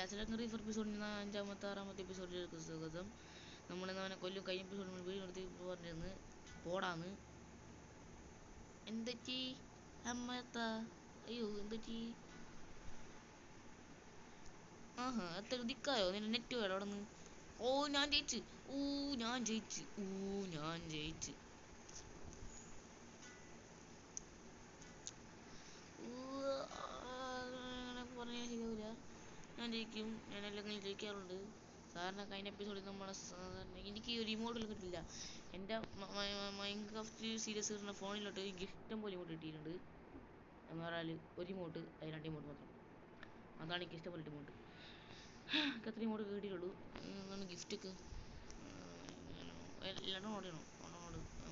സെലക്ടറി four എപ്പിസോഡിന് 5-ാമത്തെ 6-ാമത്തെ എപ്പിസോഡിലേക്ക് സ്വാഗതം. നമ്മളിന്ന് അവനെ കൊല്ലും. കഴിഞ്ഞ എപ്പിസോഡിൽ നമ്മൾ വീട് നിർത്തി പറഞ്ഞിരുന്ന് പോടാന്ന്. എന്തൊറ്റി അമ്മത്താ? അയ്യോ എന്തൊറ്റി? ആഹാ അത്ര ദിക്കായോ നിന്റെ നെറ്റ് വേണം അവിടെ നിന്ന്. ഓ ഞാൻ ജയിച്ച്. പറഞ്ഞാൽ ശരിയാവില്ല. ഞാൻ ജയിക്കും. ഞാൻ അല്ലെങ്കിൽ ജയിക്കാറുണ്ട്. സാധാരണ കഴിഞ്ഞ എപ്പിസോഡിൽ നമ്മളെ സാധാരണ എനിക്ക് ഒരു ഇമോട്ടിൽ കിട്ടില്ല. എൻ്റെ മൈൻക്രാഫ്റ്റ് സീരീസ് കിട്ടുന്ന ഫോണിലോട്ട് എനിക്ക് ഇഷ്ടം പോലെ ഇമോട്ട് കിട്ടിയിട്ടുണ്ട്. എന്ന് പറഞ്ഞാൽ ഒരു ഇമോട്ട്, അത് 2 ഇമോട്ട് മാത്രം. അതാണ് എനിക്ക് ഇഷ്ടംപോലെ ഇമോട്ട്. എനിക്ക് അത്ര ഇമോട്ട് കിട്ടിയിട്ടുള്ളൂ. എന്താണ് ഗിഫ്റ്റൊക്കെ ഡൗൺലോഡ് ചെയ്യണം.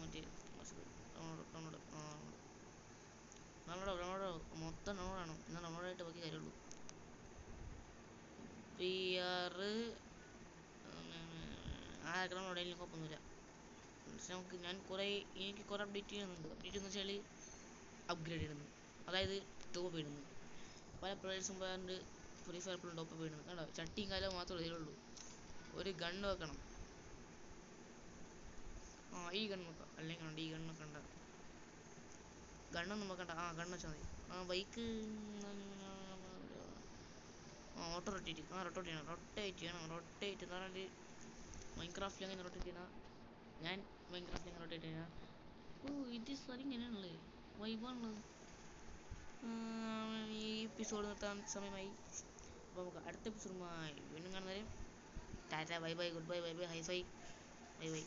മറ്റേ ഡൗൺലോഡ് മൊത്തം ഡൗൺലോഡാണ്. എന്നാൽ ഡൗൺലോഡായിട്ട് ബാക്കി കാര്യമുള്ളൂ. PR ഡൗൺലോഡ് ചെയ്യാൻ കുഴപ്പമൊന്നുമില്ല. നമുക്ക് എനിക്ക് കുറേ അപ്ഡേറ്റ് ചെയ്യുന്നുണ്ട്. അപ്ഡേറ്റ് എന്ന് വെച്ചാൽ അപ്ഗ്രേഡ് ചെയ്യുന്നു, അതായത് ടോപ്പ് ഇടുന്നു. പല പ്ലേയേഴ്സും പറയാറുണ്ട് ഫ്രീ ഫയർ എപ്പോഴും ടോപ്പ് ഇടുന്നു. കണ്ടോ, ചട്ടിയും കാലം മാത്രമേ ഇതിലുള്ളൂ. ഒരു ഗണ്ണ് വെക്കണം. ഈ ഗണ്ണ് വെക്കാം. അല്ലെങ്കിൽ കണ്ട ഈ ഗണ്ണ് വെക്കണ്ട. ഗണ്ണൊന്നും വെക്കണ്ട. ഗണ്ണ് വെച്ചാൽ മതി. ബൈക്ക് ഓട്ടോ റൊട്ടേറ്റ് എന്ന് പറഞ്ഞാൽ മൈൻക്രാഫ്റ്റിൽ അങ്ങനെ റൊട്ടേറ്റ് ചെയ്യണം. ഞാൻ മൈൻക്രാഫ്റ്റിൽ അങ്ങനെ റൊട്ടേറ്റ് ചെയ്യണം. ഇത് സ്ഥലം ഇങ്ങനെയാണല്ലേ, വൈബാണുള്ളത്. ഈ എപ്പിസോഡ് നിർത്താൻ സമയമായി. അപ്പോൾ നമുക്ക് അടുത്ത എപ്പിസോഡുമായി വീണ്ടും കാണുന്നവരെ Tata, bye bye, good bye, bye bye, high phi, bye bye.